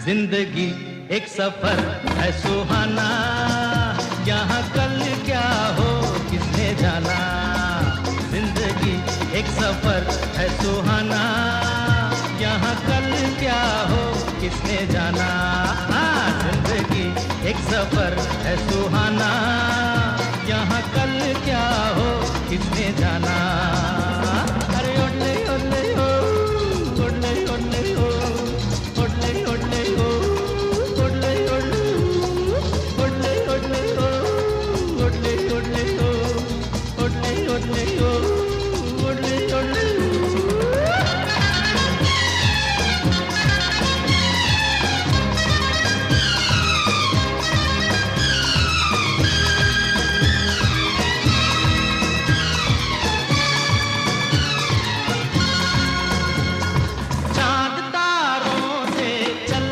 जिंदगी एक सफर है सुहाना, यहाँ कल क्या हो किसने जाना। जिंदगी एक सफर है सुहाना, यहाँ कल क्या हो किसने जाना। जिंदगी एक सफर है सुहाना, यहाँ कल क्या हो किसने